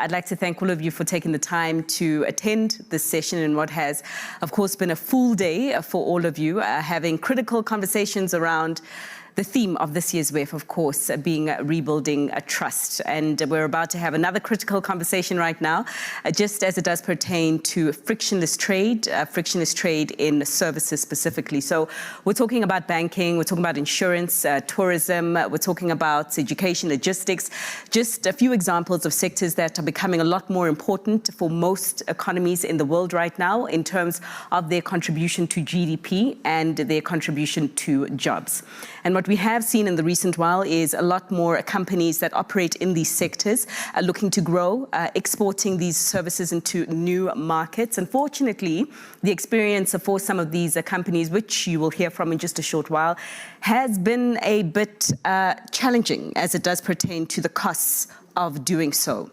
I'd like to thank all of you for taking the time to attend this session in what has, of course, been a full day for all of you, having critical conversations around the theme of this year's WEF, of course, being rebuilding a trust. And we're about to have another critical conversation right now, just as it does pertain to frictionless trade in services specifically. So we're talking about banking, we're talking about insurance, tourism, we're talking about education, logistics, just a few examples of sectors that are becoming a lot more important for most economies in the world right now in terms of their contribution to GDP and their contribution to jobs. And what we have seen in the recent while is a lot more companies that operate in these sectors are looking to grow, exporting these services into new markets. Unfortunately, the experience for some of these companies, which you will hear from in just a short while, has been a bit challenging as it does pertain to the costs of doing so.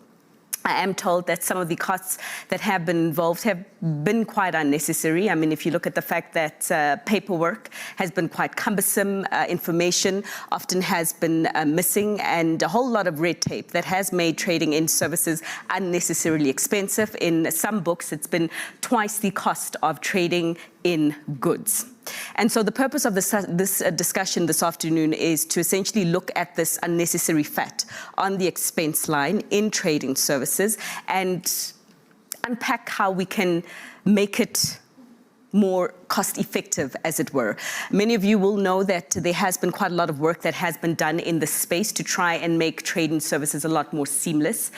I am told that some of the costs that have been involved have been quite unnecessary. I mean, if you look at the fact that paperwork has been quite cumbersome, information often has been missing, and a whole lot of red tape that has made trading in services unnecessarily expensive. In some books, it's been twice the cost of trading in goods. And so the purpose of this discussion this afternoon is to essentially look at this unnecessary fat on the expense line in trading services and unpack how we can make it more cost-effective, as it were. Many of you will know that there has been quite a lot of work that has been done in this space to try and make trading services a lot more seamless.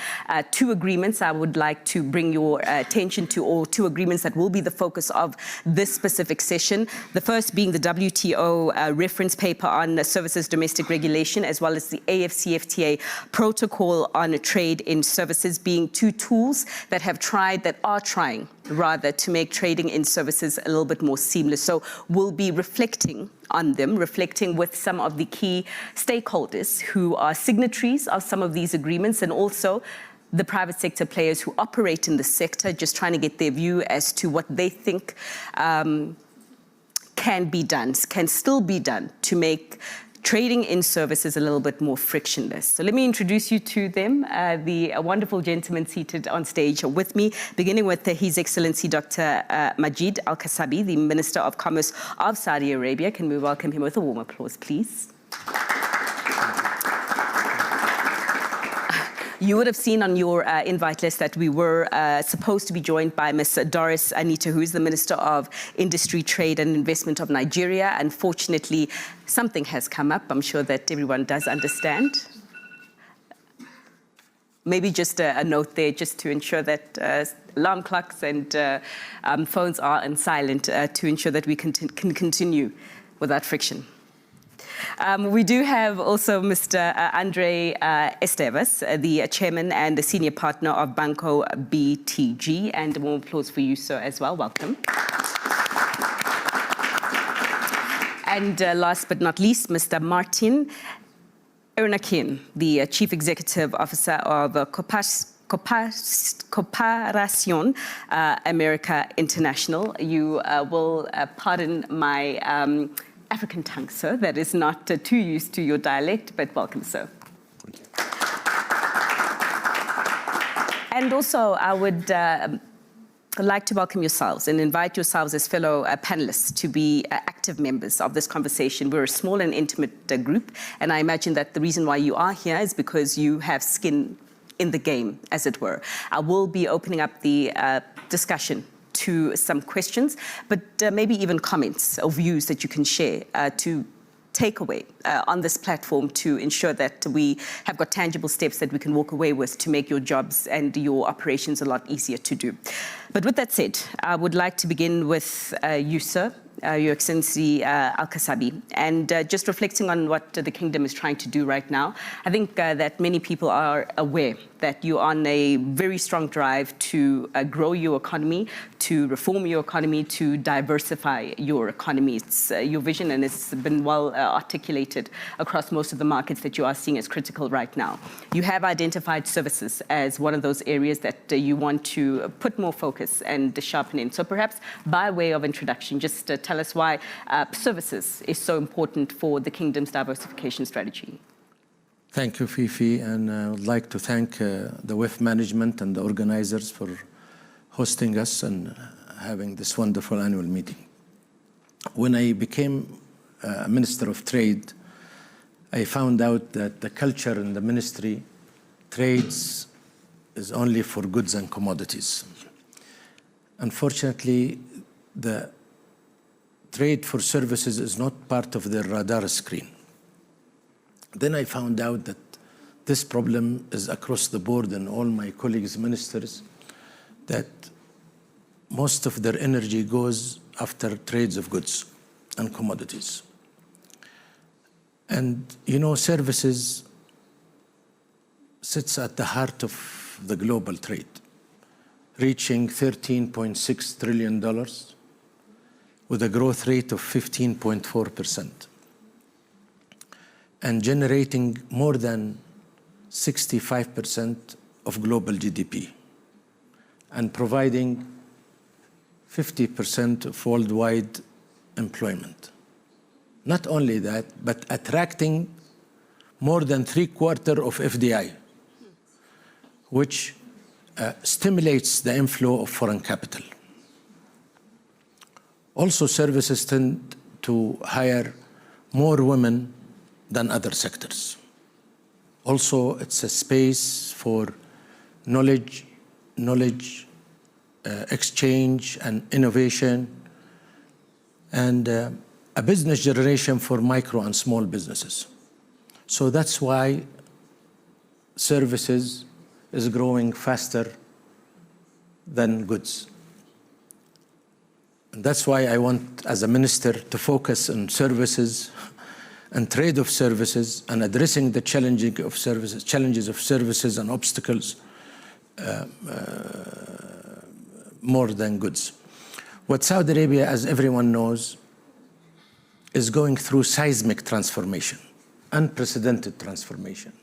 Two agreements I would like to bring your attention to, or two agreements that will be the focus of this specific session. The first being the WTO Reference Paper on Services Domestic Regulation, as well as the AfCFTA Protocol on Trade in Services, being two tools that are trying to make trading in services a little bit more seamless. So we'll be reflecting on them, reflecting with some of the key stakeholders who are signatories of some of these agreements, and also the private sector players who operate in the sector, just trying to get their view as to what they think can still be done to make trading in services a little bit more frictionless. So let me introduce you to them, the wonderful gentleman seated on stage with me, beginning with His Excellency Dr. Majid Al-Kasabi, the Minister of Commerce of Saudi Arabia. Can we welcome him with a warm applause, please? You would have seen on your invite list that we were supposed to be joined by Ms. Doris Anita, who is the Minister of Industry, Trade and Investment of Nigeria. Unfortunately, something has come up. I'm sure that everyone does understand. Maybe just a note there, just to ensure that alarm clocks and phones are on silent to ensure that we can continue without friction. We do have also Mr. Andre Esteves, the chairman and the senior partner of Banco BTG, and a warm applause for you, sir, as well. Welcome. And last but not least, Mr. Martin Ernakin, the chief executive officer of Cooperación America International. You will pardon my African tongue, sir, that is not too used to your dialect, but welcome, sir. Thank you. And also, I would like to welcome yourselves and invite yourselves as fellow panelists to be active members of this conversation. We're a small and intimate group, and I imagine that the reason why you are here is because you have skin in the game, as it were. I will be opening up the discussion to some questions, but maybe even comments or views that you can share to take away on this platform to ensure that we have got tangible steps that we can walk away with to make your jobs and your operations a lot easier to do. But with that said, I would like to begin with you, sir, Your Excellency Al-Kasabi, and just reflecting on what the Kingdom is trying to do right now. I think that many people are aware that you're on a very strong drive to grow your economy, to reform your economy, to diversify your economy. It's your vision, and it's been well articulated across most of the markets that you are seeing as critical right now. You have identified services as one of those areas that you want to put more focus and sharpen in. So perhaps by way of introduction, just tell us why services is so important for the Kingdom's diversification strategy. Thank you, Fifi, and I would like to thank the WEF management and the organizers for hosting us and having this wonderful annual meeting. When I became Minister of Trade, I found out that the culture in the ministry, trades, is only for goods and commodities. Unfortunately, the trade for services is not part of their radar screen. Then I found out that this problem is across the board in all my colleagues, ministers, that most of their energy goes after trades of goods and commodities. And, you know, services sits at the heart of the global trade, reaching $13.6 trillion with a growth rate of 15.4%. and generating more than 65% of global GDP and providing 50% of worldwide employment. Not only that, but attracting more than 3/4 of FDI, which stimulates the inflow of foreign capital. Also, services tend to hire more women than other sectors. Also, it's a space for knowledge exchange and innovation, and a business generation for micro and small businesses. So that's why services is growing faster than goods. And that's why I want, as a minister, to focus on services and trade of services and addressing the challenges of services and obstacles more than goods. What Saudi Arabia, as everyone knows, is going through seismic transformation, unprecedented transformation,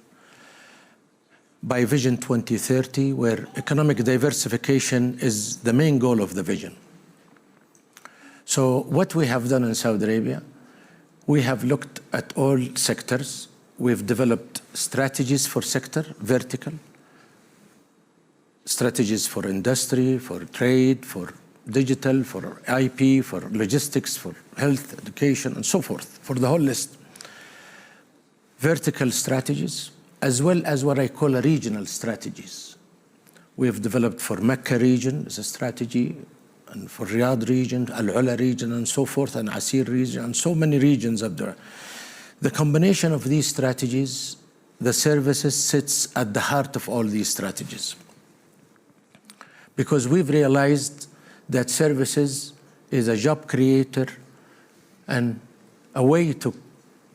by Vision 2030, where economic diversification is the main goal of the vision. So what we have done in Saudi Arabia, we have looked at all sectors. We've developed strategies for sector, vertical, strategies for industry, for trade, for digital, for IP, for logistics, for health, education, and so forth, for the whole list. Vertical strategies, as well as what I call regional strategies. We have developed for Mecca region as a strategy, and for Riyadh region, Al-Ula region, and so forth, and Asir region, and so many regions up there. The combination of these strategies, the services sits at the heart of all these strategies. Because we've realized that services is a job creator and a way to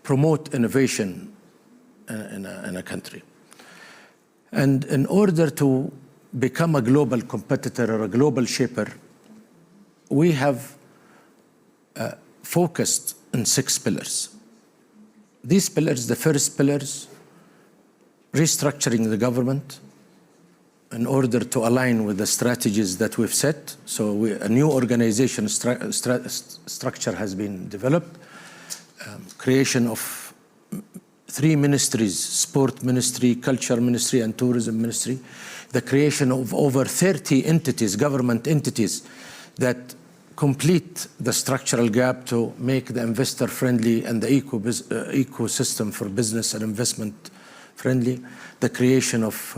promote innovation in a country. And in order to become a global competitor or a global shaper, we have focused on 6 pillars. These pillars, the first pillars, restructuring the government in order to align with the strategies that we've set. So a new organization structure has been developed, creation of 3 ministries, sport ministry, culture ministry, and tourism ministry, the creation of over 30 entities, government entities, that complete the structural gap to make the investor friendly and the ecosystem for business and investment friendly, the creation of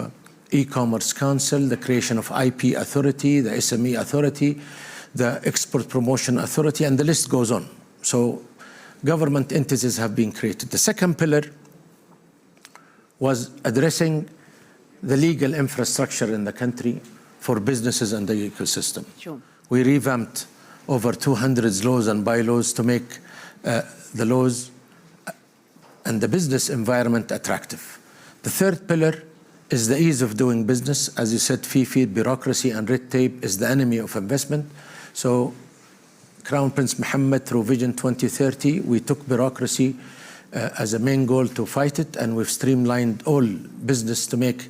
e-commerce council, the creation of IP authority, the SME authority, the export promotion authority, and the list goes on. So government entities have been created. The second pillar was addressing the legal infrastructure in the country for businesses and the ecosystem. Sure. We revamped over 200 laws and bylaws to make the laws and the business environment attractive. The third pillar is the ease of doing business. As you said, Fifi, bureaucracy and red tape is the enemy of investment. So Crown Prince Mohammed, through Vision 2030, we took bureaucracy as a main goal to fight it, and we've streamlined all business to make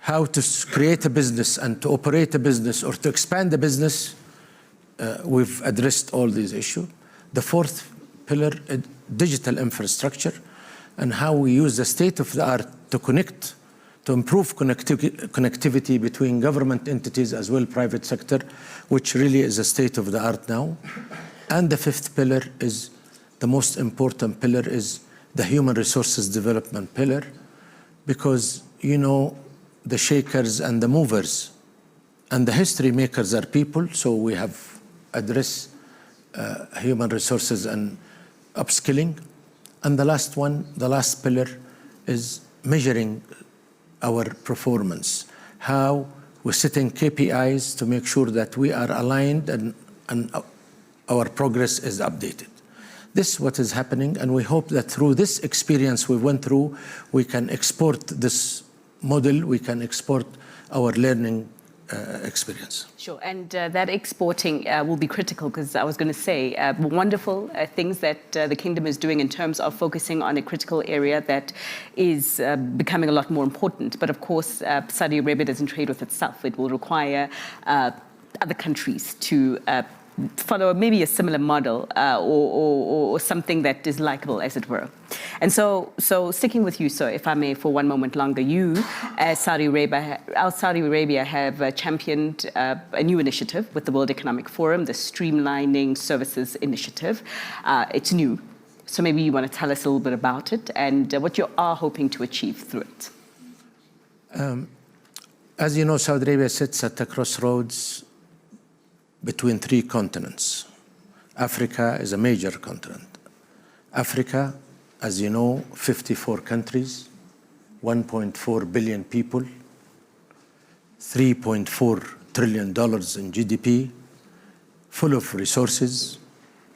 how to create a business and to operate a business or to expand the business. We've addressed all these issues. The fourth pillar, digital infrastructure. and how we use the state-of-the-art to improve connectivity between government entities as well private sector, which really is a state-of-the-art now. And the fifth pillar is the most important pillar, is the human resources development pillar, because, you know, the shakers and the movers and the history makers are people, so we have addressed human resources and upskilling. And the last one, the last pillar, is measuring our performance, how we're setting KPIs to make sure that we are aligned and our progress is updated. This is what is happening, and we hope that through this experience we went through, we can export this model, we can export our learning experience. Sure, and that exporting will be critical, because I was going to say wonderful things that the Kingdom is doing in terms of focusing on a critical area that is becoming a lot more important. But of course, Saudi Arabia doesn't trade with itself. It will require other countries to follow maybe a similar model or something that is likable, as it were. And so sticking with you, sir, if I may, for one moment longer, you, as Al-Saudi Arabia, have championed a new initiative with the World Economic Forum, the Streamlining Services Initiative. It's new, so maybe you want to tell us a little bit about it and what you are hoping to achieve through it. As you know, Saudi Arabia sits at the crossroads between three continents. Africa is a major continent. Africa, as you know, 54 countries, 1.4 billion people, $3.4 trillion in GDP, full of resources,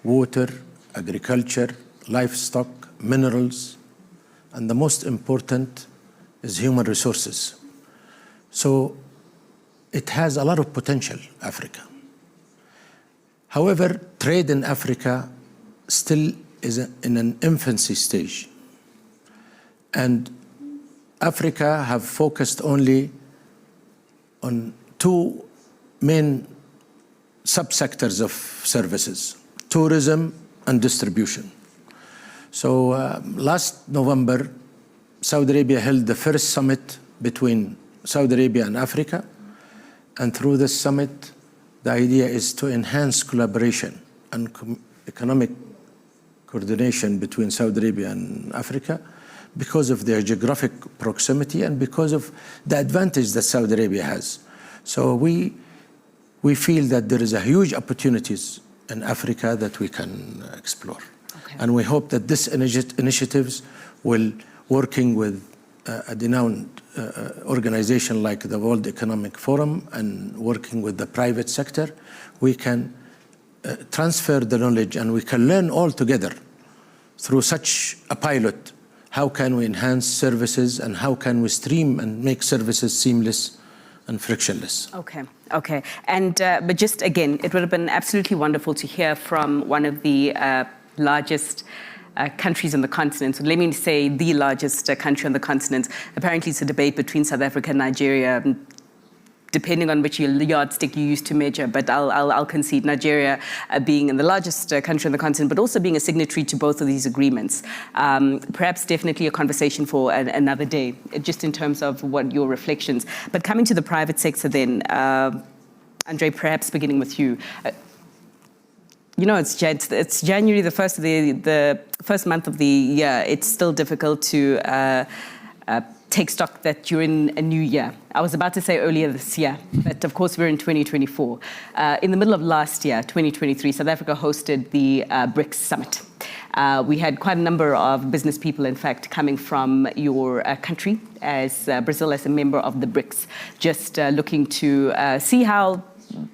water, agriculture, livestock, minerals, and the most important is human resources. So it has a lot of potential, Africa. However, trade in Africa still is in an infancy stage. And Africa have focused only on two main subsectors of services: tourism and distribution. So last November, Saudi Arabia held the first summit between Saudi Arabia and Africa. And through this summit, the idea is to enhance collaboration and economic coordination between Saudi Arabia and Africa because of their geographic proximity and because of the advantage that Saudi Arabia has. So we feel that there is a huge opportunities in Africa that we can explore. Okay. And we hope that this initiatives will, working with a renowned organization like the World Economic Forum and working with the private sector, we can transfer the knowledge and we can learn all together through such a pilot. How can we enhance services and how can we stream and make services seamless and frictionless? Okay. And but just again, it would have been absolutely wonderful to hear from one of the largest countries on the continent. So let me say the largest country on the continent. Apparently it's a debate between South Africa and Nigeria, depending on which yardstick you use to measure, but I'll concede Nigeria being the largest country on the continent, but also being a signatory to both of these agreements. Perhaps definitely a conversation for another day, just in terms of what your reflections. But coming to the private sector then, Andre, perhaps beginning with you. You know, it's January, the first month of the year. It's still difficult to take stock that you're in a new year. I was about to say earlier this year, but of course we're in 2024. In the middle of last year, 2023, South Africa hosted the BRICS summit. We had quite a number of business people, in fact, coming from your country, as Brazil as a member of the BRICS, just looking to see how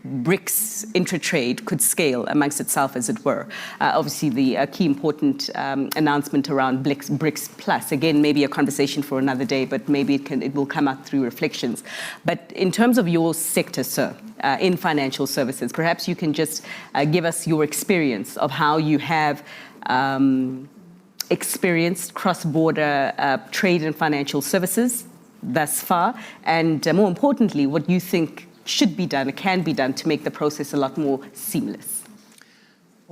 BRICS intra-trade could scale amongst itself, as it were. Obviously, the key important announcement around BRICS Plus, again, maybe a conversation for another day, but maybe it will come out through reflections. But in terms of your sector, sir, in financial services, perhaps you can just give us your experience of how you have experienced cross-border trade and financial services thus far, and more importantly, what you think should be done, or can be done, to make the process a lot more seamless.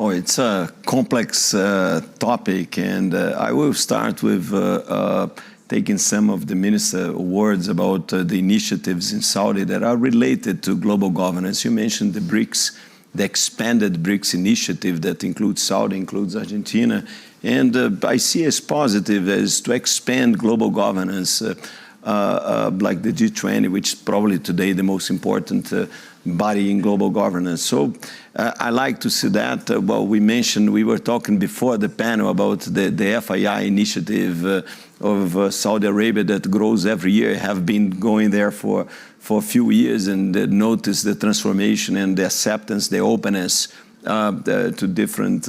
Oh, it's a complex topic, and I will start with taking some of the minister's words about the initiatives in Saudi that are related to global governance. You mentioned the BRICS, the expanded BRICS initiative that includes Saudi, includes Argentina, and I see as positive as to expand global governance like the G20, which is probably today the most important body in global governance. So I like to see that. Well, we were talking before the panel about the FII initiative of Saudi Arabia that grows every year, have been going there for a few years, and notice the transformation and the acceptance, the openness to different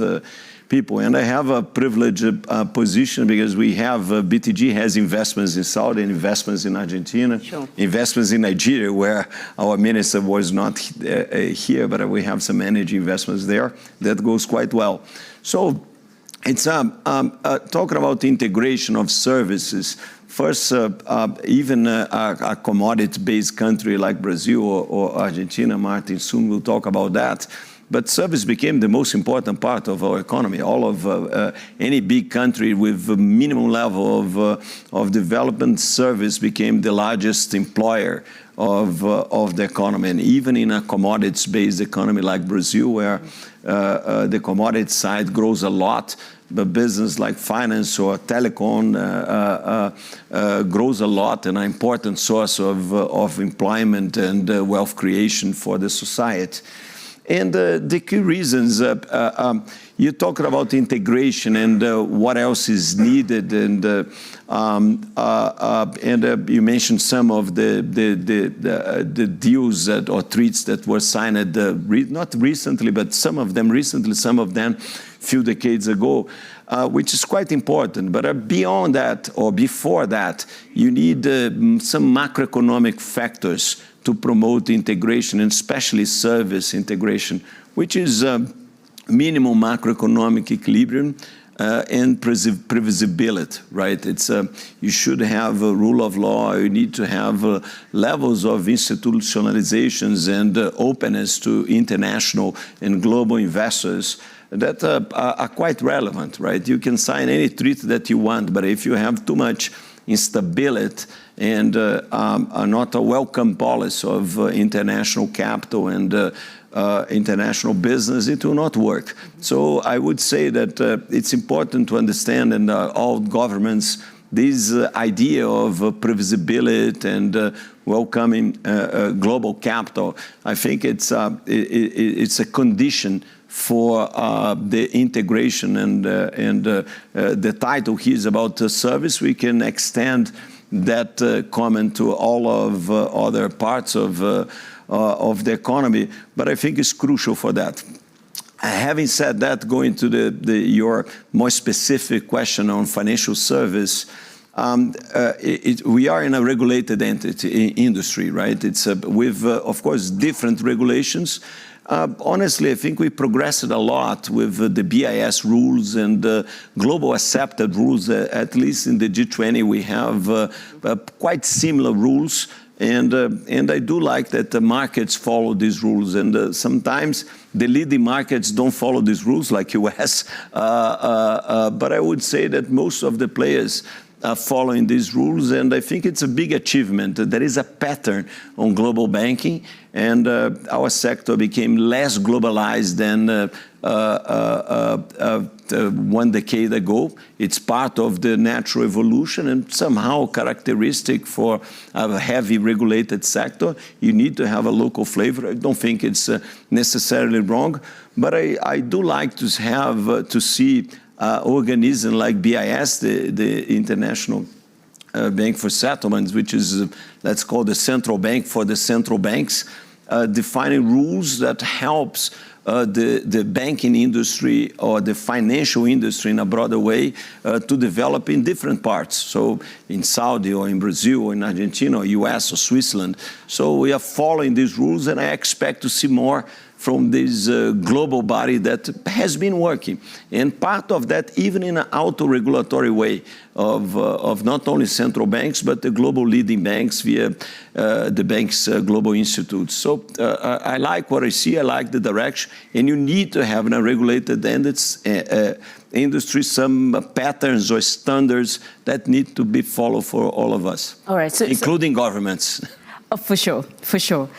people. And I have a privileged position because we have, BTG has investments in Saudi and investments in Argentina, sure, investments in Nigeria, where our minister was not here, but we have some energy investments there that goes quite well. So it's talking about the integration of services. First, even a commodity-based country like Brazil or Argentina, Martin soon will talk about that, but service became the most important part of our economy. All of any big country with a minimum level of development, service became the largest employer of the economy. And even in a commodities-based economy like Brazil, where the commodity side grows a lot, but business like finance or telecom grows a lot, and an important source of employment and wealth creation for the society. And the key reasons, you're talking about integration and what else is needed, and you mentioned some of the deals or treaties that were signed, not recently, but some of them recently, some of them few decades ago, which is quite important. But beyond that, or before that, you need some macroeconomic factors to promote integration, and especially service integration, which is minimum macroeconomic equilibrium and previsibility, right? It's you should have a rule of law. You need to have levels of institutionalizations and openness to international and global investors that are quite relevant, right? You can sign any treaty that you want, but if you have too much instability and not a welcome policy of international capital and international business, it will not work. So I would say that it's important to understand in all governments this idea of previsibility and welcoming global capital. I think it's a condition for the integration, and the title here is about service. We can extend that comment to all of other parts of the economy, but I think it's crucial for that. Having said that, going to your more specific question on financial service, we are in a regulated industry, right? It's with, of course, different regulations. Honestly, I think we progressed a lot with the BIS rules and global accepted rules. At least in the G20, we have quite similar rules. And I do like that the markets follow these rules. And sometimes the leading markets don't follow these rules, like US. But I would say that most of the players are following these rules, and I think it's a big achievement. There is a pattern on global banking, and our sector became less globalized than 1 decade ago. It's part of the natural evolution and somehow characteristic for a heavy regulated sector. You need to have a local flavor. I don't think it's necessarily wrong, but I do like to have to see organism like BIS, the International Bank for Settlements, which is, let's call the central bank for the central banks, defining rules that helps the banking industry or the financial industry in a broader way to develop in different parts. So in Saudi or in Brazil or in Argentina or US or Switzerland. So we are following these rules, and I expect to see more from this global body that has been working. And part of that, even in an auto-regulatory way of not only central banks, but the global leading banks via the bank's global institutes. So I like what I see, I like the direction, and you need to have in a regulated industry some patterns or standards that need to be followed for all of us, all right, including governments. Oh, for sure, for sure.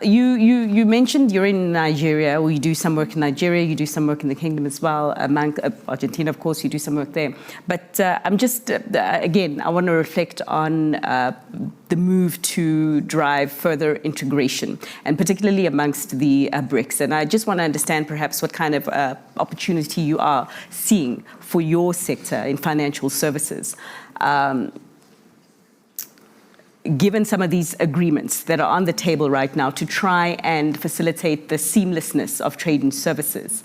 You mentioned you're in Nigeria, or you do some work in Nigeria, you do some work in the Kingdom as well, among Argentina, of course, you do some work there. But I'm just, again, I want to reflect on the move to drive further integration, and particularly amongst the BRICS. And I just want to understand perhaps what kind of opportunity you are seeing for your sector in financial services. Given some of these agreements that are on the table right now to try and facilitate the seamlessness of trade and services,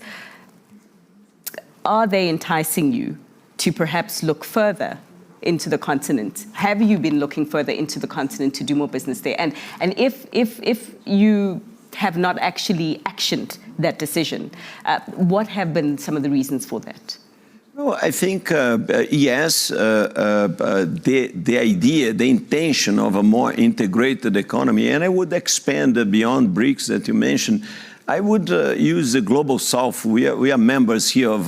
are they enticing you to perhaps look further into the continent? Have you been looking further into the continent to do more business there? And if you have not actually actioned that decision, what have been some of the reasons for that? No, I think, yes, the idea, the intention of a more integrated economy, and I would expand beyond BRICS that you mentioned. I would use the Global South. We are members here of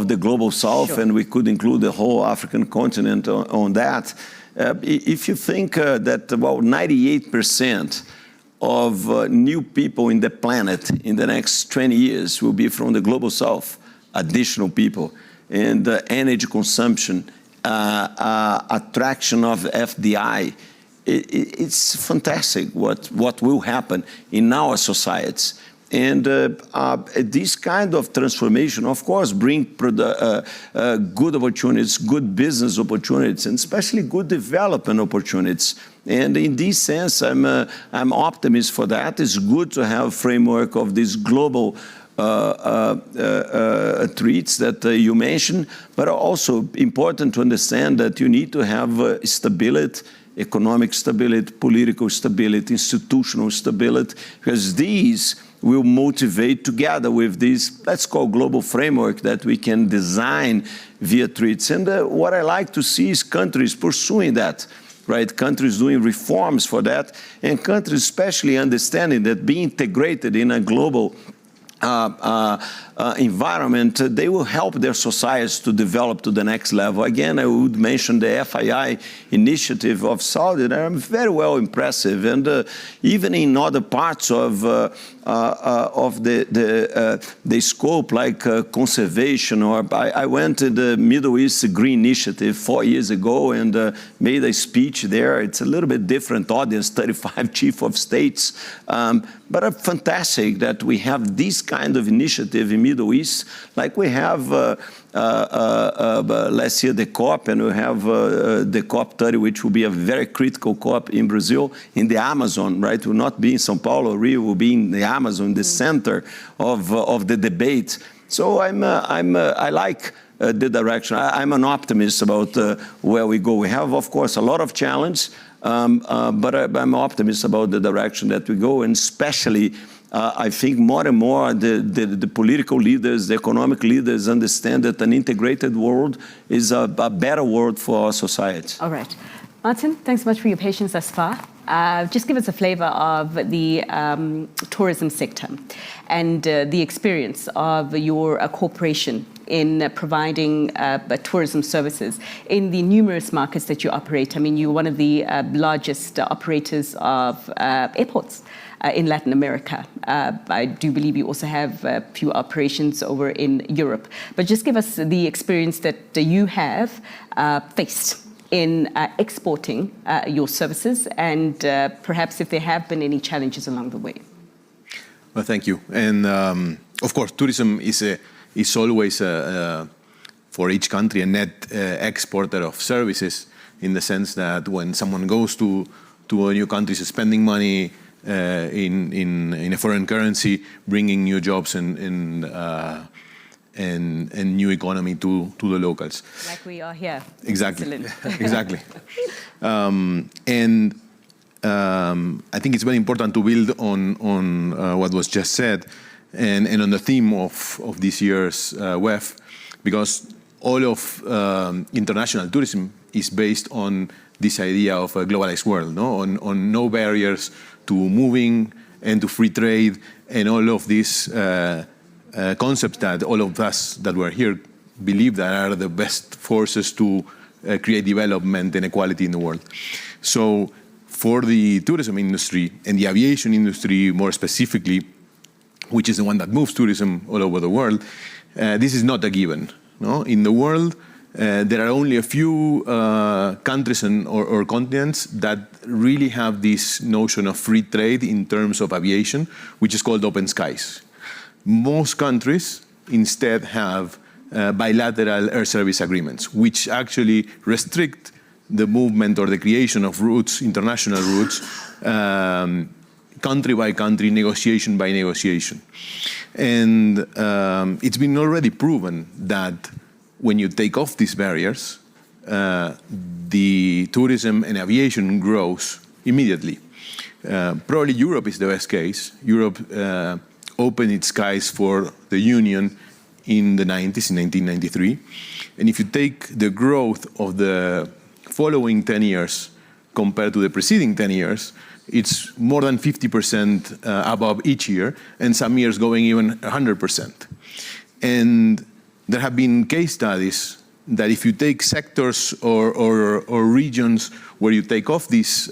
the Global South, sure. And we could include the whole African continent on that. If you think that about 98% of new people in the planet in the next 20 years will be from the Global South, additional people, and energy consumption, attraction of FDI. It's fantastic what will happen in our societies. And this kind of transformation, of course, bring good opportunities, good business opportunities, and especially good development opportunities. And in this sense, I'm optimist for that. It's good to have a framework of this global treats that you mentioned, but also important to understand that you need to have stability, economic stability, political stability, institutional stability, because these will motivate together with this, let's call global framework that we can design via treaties. And what I like to see is countries pursuing that. Right, countries doing reforms for that, and countries especially understanding that being integrated in a global environment, they will help their societies to develop to the next level. Again, I would mention the FII initiative of Saudi that are very well impressive, and even in other parts of the scope, like conservation, or I went to the Middle East Green Initiative 4 years ago and made a speech there. It's a little bit different audience, 35 chief of states, but fantastic that we have this kind of initiative in Middle East, like we have last year the COP, and we have the COP30, which will be a very critical COP in Brazil, in the Amazon, right? Will not be in São Paulo, Rio, will be in the Amazon, the center of the debate. So I like the direction. I'm an optimist about where we go. We have, of course, a lot of challenge, but I'm optimist about the direction that we go, and especially I think more and more the political leaders, the economic leaders understand that an integrated world is a better world for our society. All right. Martin, thanks so much for your patience thus far. Just give us a flavor of the tourism sector and the experience of your corporation in providing tourism services in the numerous markets that you operate. I mean, you're one of the largest operators of airports in Latin America. I do believe you also have a few operations over in Europe. But just give us the experience that you have faced in exporting your services, and perhaps if there have been any challenges along the way. Well, thank you. And of course, tourism is always, for each country, a net exporter of services, in the sense that when someone goes to a new country, is spending money in a foreign currency, bringing new jobs and new economy to the locals. Like we are here. Exactly. Exactly. And I think it's very important to build on what was just said and on the theme of this year's WEF, because all of international tourism is based on this idea of a globalized world, no? On no barriers to moving and to free trade and all of these concepts that all of us that were here believe that are the best forces to create development and equality in the world. So for the tourism industry and the aviation industry more specifically, which is the one that moves tourism all over the world, this is not a given. No? In the world, there are only a few countries or continents that really have this notion of free trade in terms of aviation, which is called open skies. Most countries instead have bilateral air service agreements, which actually restrict the movement or the creation of routes, international routes, country by country, negotiation by negotiation. And it's been already proven that when you take off these barriers, the tourism and aviation grows immediately. Probably Europe is the best case. Europe opened its skies for the Union in the 90s, in 1993. And if you take the growth of the following 10 years compared to the preceding 10 years, it's more than 50% above each year, and some years going even 100%. And there have been case studies that if you take sectors or regions where you take off these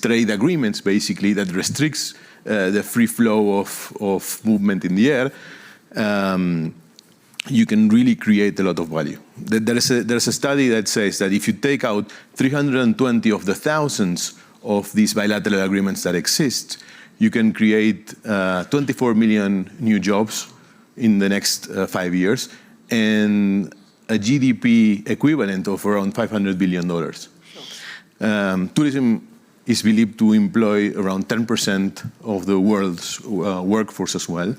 trade agreements, basically, that restricts the free flow of movement in the air, you can really create a lot of value. There's a study that says that if you take out 320 of the thousands of these bilateral agreements that exist, you can create 24 million new jobs in the next 5 years and a GDP equivalent of around $500 billion. Tourism is believed to employ around 10% of the world's workforce as well.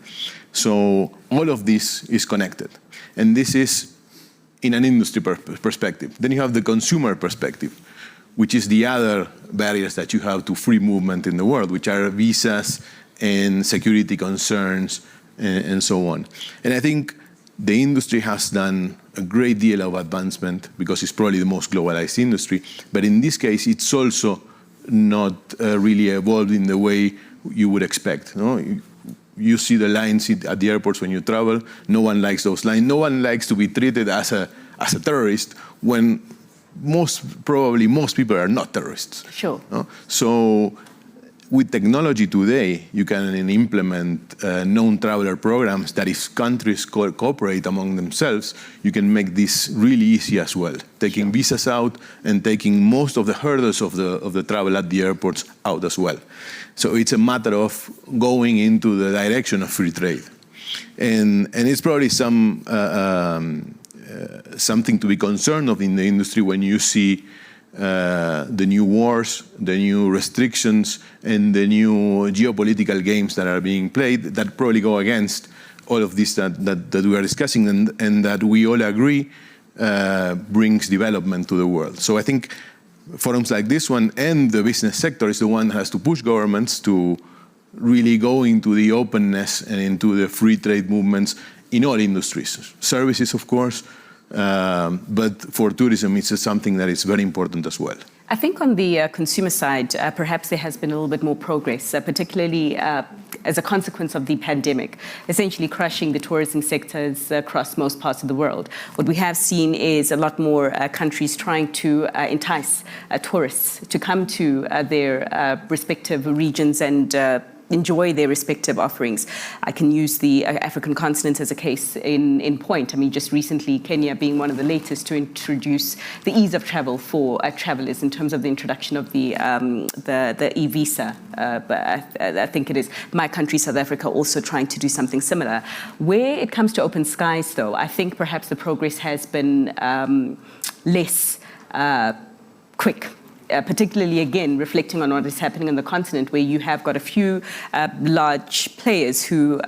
So all of this is connected. And this is in an industry perspective. Then you have the consumer perspective, which is the other barriers that you have to free movement in the world, which are visas and security concerns and so on. And I think the industry has done a great deal of advancement because it's probably the most globalized industry. But in this case, it's also not really evolved in the way you would expect. No? You see the lines at the airports when you travel. No one likes those lines. No one likes to be treated as a terrorist when probably most people are not terrorists. Sure. No? So with technology today, you can implement known traveler programs that if countries cooperate among themselves, you can make this really easy as well, taking visas out and taking most of the hurdles of the travel at the airports out as well. So it's a matter of going into the direction of free trade. And it's probably something to be concerned of in the industry when you see the new wars, the new restrictions, and the new geopolitical games that are being played that probably go against all of this that we are discussing and that we all agree brings development to the world. So I think forums like this one and the business sector is the one that has to push governments to really go into the openness and into the free trade movements in all industries. Services, of course, but for tourism, it's something that is very important as well. I think on the consumer side, perhaps there has been a little bit more progress, particularly as a consequence of the pandemic, essentially crushing the tourism sectors across most parts of the world. What we have seen is a lot more countries trying to entice tourists to come to their respective regions and enjoy their respective offerings. I can use the African continent as a case in point. I mean, just recently, Kenya being one of the latest to introduce the ease of travel for travelers in terms of the introduction of the e-visa. But I think it is my country, South Africa, also trying to do something similar. Where it comes to open skies, though, I think perhaps the progress has been less quick. Particularly, again, reflecting on what is happening on the continent, where you have got a few large players who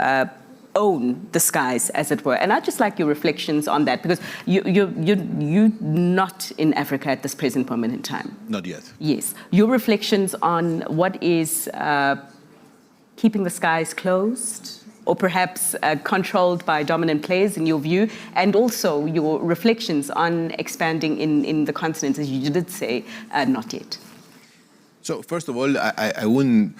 own the skies, as it were. And I'd just like your reflections on that, because you're not in Africa at this present moment in time. Not yet. Yes. Your reflections on what is keeping the skies closed, or perhaps controlled by dominant players, in your view, and also your reflections on expanding in the continent, as you did say, not yet. So first of all, I wouldn't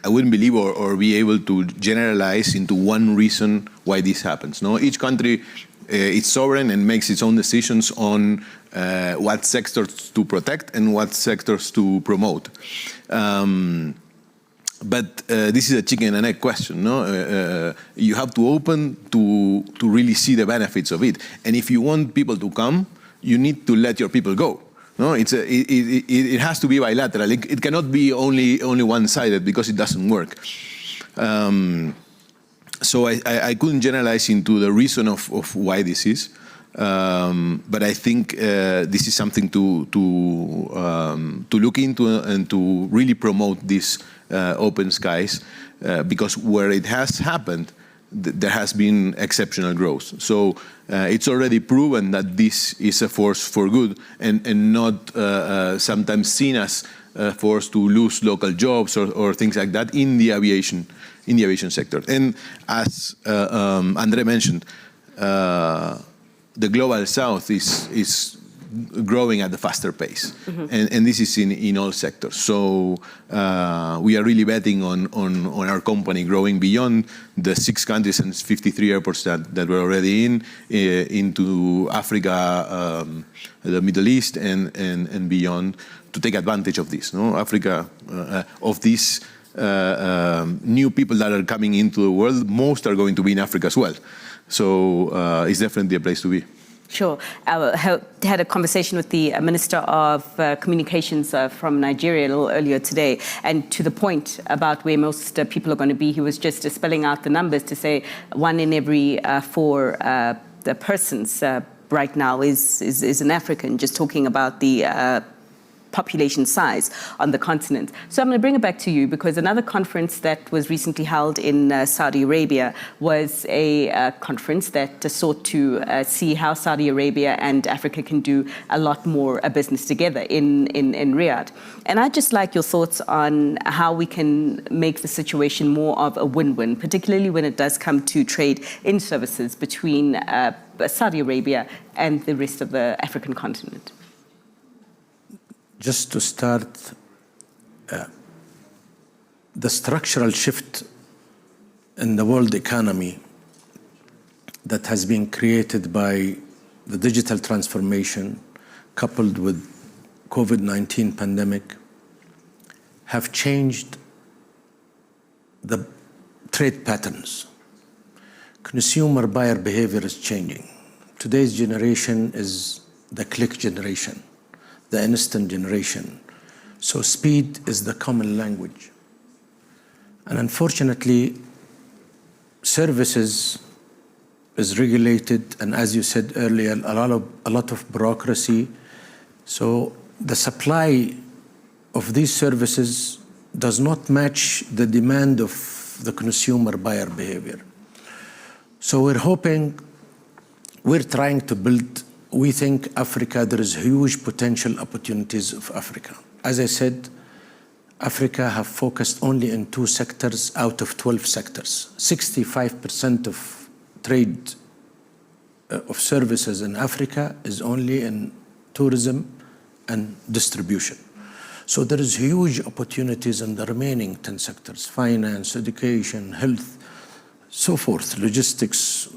believe or be able to generalize into one reason why this happens. No, each country is sovereign and makes its own decisions on what sectors to protect and what sectors to promote. But this is a chicken and egg question. No, you have to open to really see the benefits of it. And if you want people to come, you need to let your people go. No, it has to be bilateral. It cannot be only one-sided, because it doesn't work. So I couldn't generalize into the reason of why this is, but I think this is something to look into and to really promote these open skies, because where it has happened, there has been exceptional growth. So it's already proven that this is a force for good, and not sometimes seen as a force to lose local jobs or things like that in the aviation sector. And as Andre mentioned, the global south is growing at a faster pace, and this is in all sectors. So we are really betting on our company growing beyond the 6 countries and 53 airports that we're already into Africa, the Middle East, and beyond, to take advantage of this. No, Africa, of these new people that are coming into the world, most are going to be in Africa as well. So it's definitely a place to be. Sure. I had a conversation with the Minister of Communications from Nigeria a little earlier today, and to the point about where most people are going to be, he was just spelling out the numbers to say 1 in every 4 the persons right now is an African, just talking about the population size on the continent. So I'm going to bring it back to you, because another conference that was recently held in Saudi Arabia was a conference that sought to see how Saudi Arabia and Africa can do a lot more business together in Riyadh. And I'd just like your thoughts on how we can make the situation more of a win-win, particularly when it does come to trade in services between Saudi Arabia and the rest of the African continent. Just to start, the structural shift in the world economy that has been created by the digital transformation coupled with COVID-19 pandemic have changed the trade patterns. Consumer buyer behavior is changing. Today's generation is the click generation, the instant generation. So speed is the common language. And unfortunately, services is regulated, and as you said earlier, a lot of bureaucracy. So the supply of these services does not match the demand of the consumer buyer behavior. So we're trying to build. We think Africa, there is huge potential opportunities of Africa. As I said, Africa have focused only in 2 sectors out of 12 sectors. 65% of trade of services in Africa is only in tourism and distribution. So there is huge opportunities in the remaining 10 sectors: finance, education, health, so forth, logistics,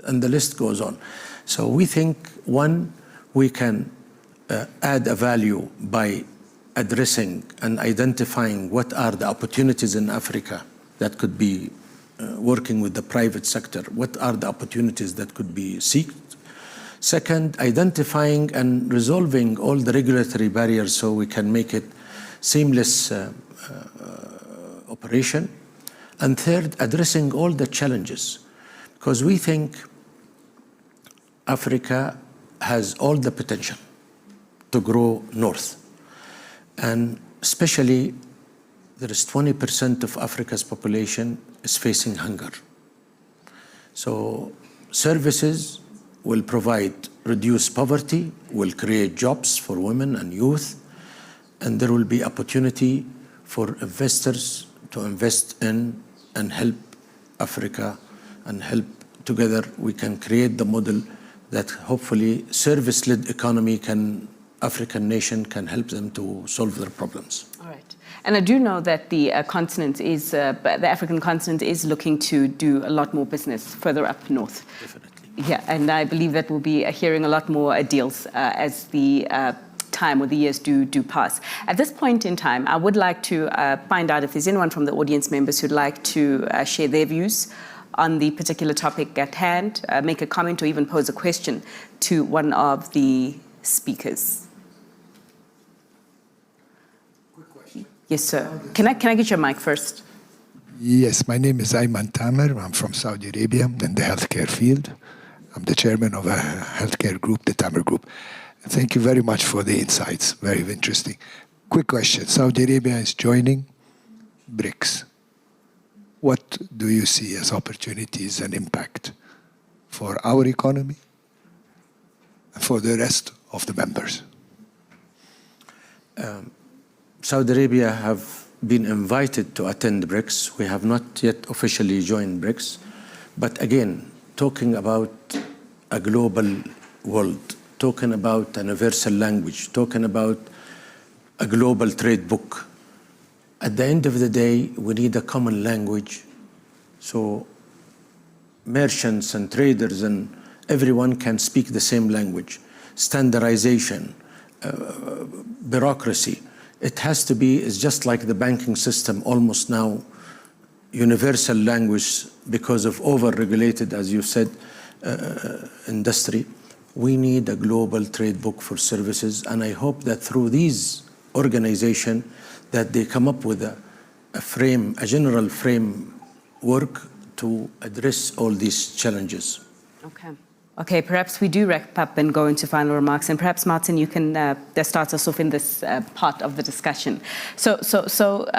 and the list goes on. So we think, one, we can add a value by addressing and identifying what are the opportunities in Africa that could be working with the private sector, what are the opportunities that could be sought. Second, identifying and resolving all the regulatory barriers so we can make it seamless operation. And third, addressing all the challenges, because we think Africa has all the potential to grow north. And especially, there is 20% of Africa's population is facing hunger. So services will provide reduced poverty, will create jobs for women and youth, and there will be opportunity for investors to invest in and help Africa, and help together we can create the model that hopefully service-led economy African nation can help them to solve their problems. All right. And I do know that the African continent is looking to do a lot more business further up north. Definitely. Yeah, and I believe that we'll be hearing a lot more deals as the time or the years do pass. At this point in time, I would like to find out if there's anyone from the audience members who'd like to share their views on the particular topic at hand, make a comment or even pose a question to one of the speakers. Quick question. Yes, sir. Can I get your mic first? Yes, my name is Ayman Tamer. I'm from Saudi Arabia in the healthcare field. I'm the chairman of a healthcare group, the Tamer Group. Thank you very much for the insights. Very interesting. Quick question. Saudi Arabia is joining BRICS. What do you see as opportunities and impact for our economy and for the rest of the members? Saudi Arabia have been invited to attend BRICS. We have not yet officially joined BRICS. But again, talking about a global world, talking about a universal language, talking about a global trade book. At the end of the day, we need a common language so merchants and traders and everyone can speak the same language. Standardization, bureaucracy. It has to be, it's just like the banking system, almost now universal language because of over-regulated, as you said, industry. We need a global trade book for services, and I hope that through these organizations that they come up with a general framework to address all these challenges. Okay, perhaps we do wrap up and go into final remarks, and perhaps Martin, you can start us off in this part of the discussion. So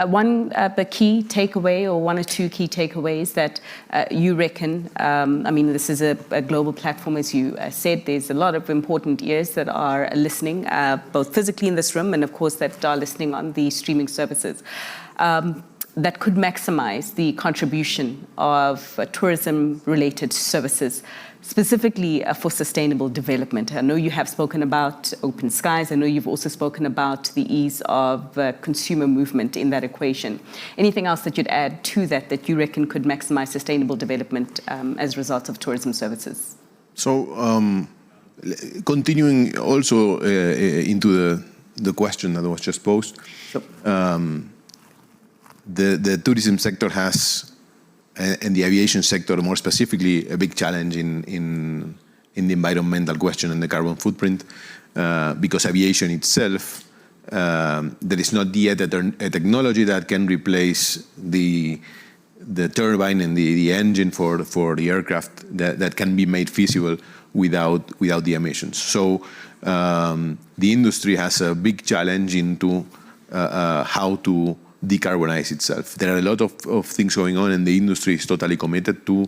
one key takeaway, or one or two key takeaways that you reckon, I mean, this is a global platform, as you said, there's a lot of important ears that are listening, both physically in this room and of course that are listening on the streaming services. That could maximize the contribution of tourism-related services, specifically for sustainable development. I know you have spoken about open skies. I know you've also spoken about the ease of consumer movement in that equation. Anything else that you'd add to that you reckon could maximize sustainable development as a result of tourism services? So, continuing also into the question that was just posed, Sure. The tourism sector has, and the aviation sector more specifically, a big challenge in the environmental question and the carbon footprint, because aviation itself, there is not yet a technology that can replace the turbine and the engine for the aircraft that can be made feasible without the emissions. So the industry has a big challenge into how to decarbonize itself. There are a lot of things going on, and the industry is totally committed to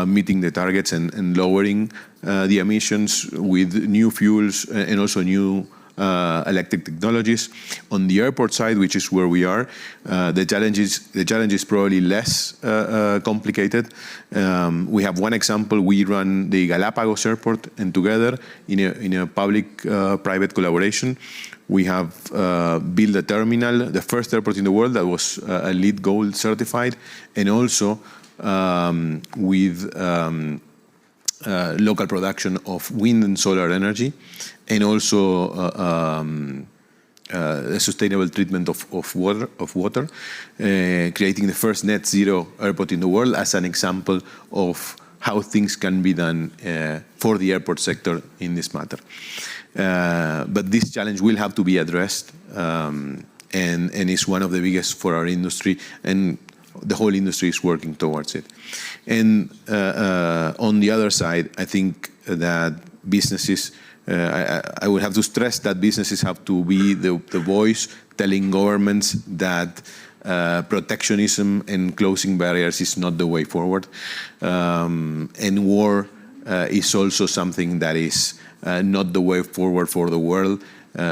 meeting the targets and lowering the emissions with new fuels and also new electric technologies. On the airport side, which is where we are, the challenge is probably less complicated. We have one example. We run the Galapagos airport, and together in a public-private collaboration, we have built a terminal, the first airport in the world that was LEED Gold certified, and also with local production of wind and solar energy, and also the sustainable treatment of water, creating the first net zero airport in the world as an example of how things can be done for the airport sector in this matter. But this challenge will have to be addressed, and is one of the biggest for our industry. And the whole industry is working towards it. And on the other side, I think that businesses, I would have to stress that businesses have to be the voice telling governments that protectionism and closing barriers is not the way forward. And war is also something that is not the way forward for the world,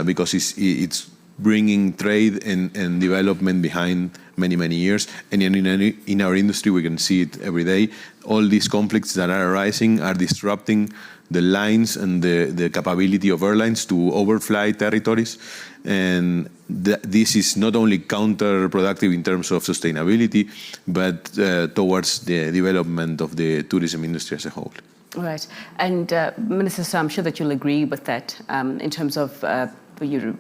because it's bringing trade and development behind many, many years. And in our industry, we can see it every day. All these conflicts that are arising are disrupting the lines and the capability of airlines to overfly territories. And this is not only counterproductive in terms of sustainability, but towards the development of the tourism industry as a whole. All right. And Minister, so I'm sure that you'll agree with that in terms of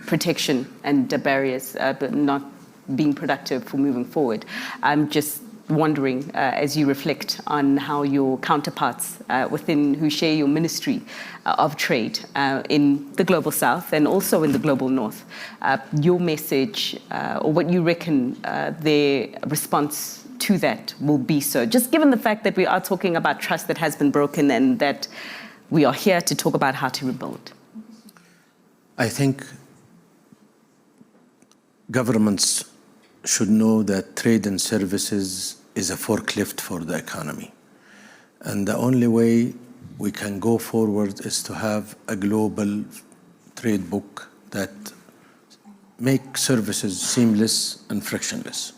protection and barriers but not being productive for moving forward. I'm just wondering, as you reflect on how your counterparts within who share your ministry of trade in the Global South and also in the Global North, your message or what you reckon their response to that will be. So just given the fact that we are talking about trust that has been broken and that we are here to talk about how to rebuild. I think governments should know that trade and services is a forklift for the economy. And the only way we can go forward is to have a global trade book that makes services seamless and frictionless.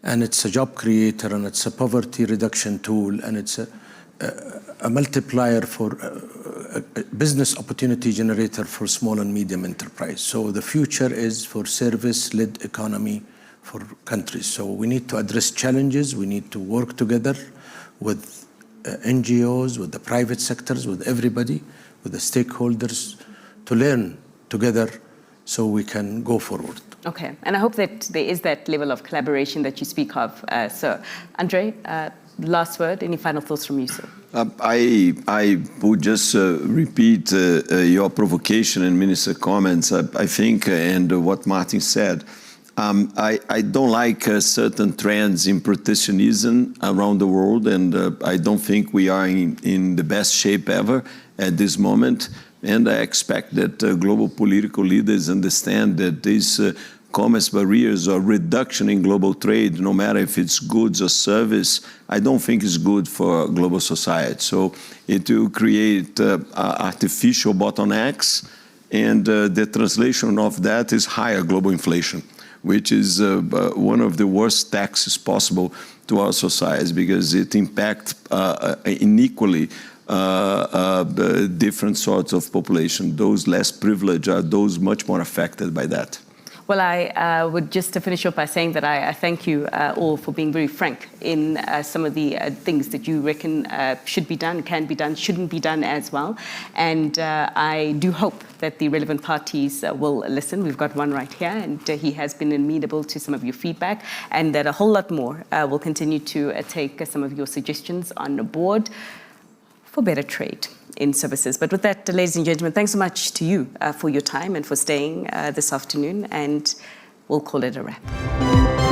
And it's a job creator, and it's a poverty reduction tool, and it's a multiplier for a business opportunity generator for small and medium enterprise. So the future is for service-led economy for countries. So we need to address challenges. We need to work together with NGOs, with the private sectors, with everybody, with the stakeholders, to learn together so we can go forward. Okay, and I hope that there is that level of collaboration that you speak of. So, Andre, last word, any final thoughts from you, sir? I would just repeat your provocation and Minister comments. I think, and what Martin said, I don't like certain trends in protectionism around the world, and I don't think we are in the best shape ever at this moment. And I expect that global political leaders understand that these commerce barriers or reduction in global trade, no matter if it's goods or service, I don't think is good for global society. So it will create artificial bottlenecks, and the translation of that is higher global inflation, which is one of the worst taxes possible to our societies, because it impacts unequally different sorts of population. Those less privileged are those much more affected by that. Well, I would just to finish off by saying that I thank you all for being very frank in some of the things that you reckon should be done, can be done, shouldn't be done as well. And I do hope that the relevant parties will listen. We've got one right here, and he has been amenable to some of your feedback, and that a whole lot more will continue to take some of your suggestions on board for better trade in services. But with that, ladies and gentlemen, thanks so much to you for your time and for staying this afternoon, and we'll call it a wrap.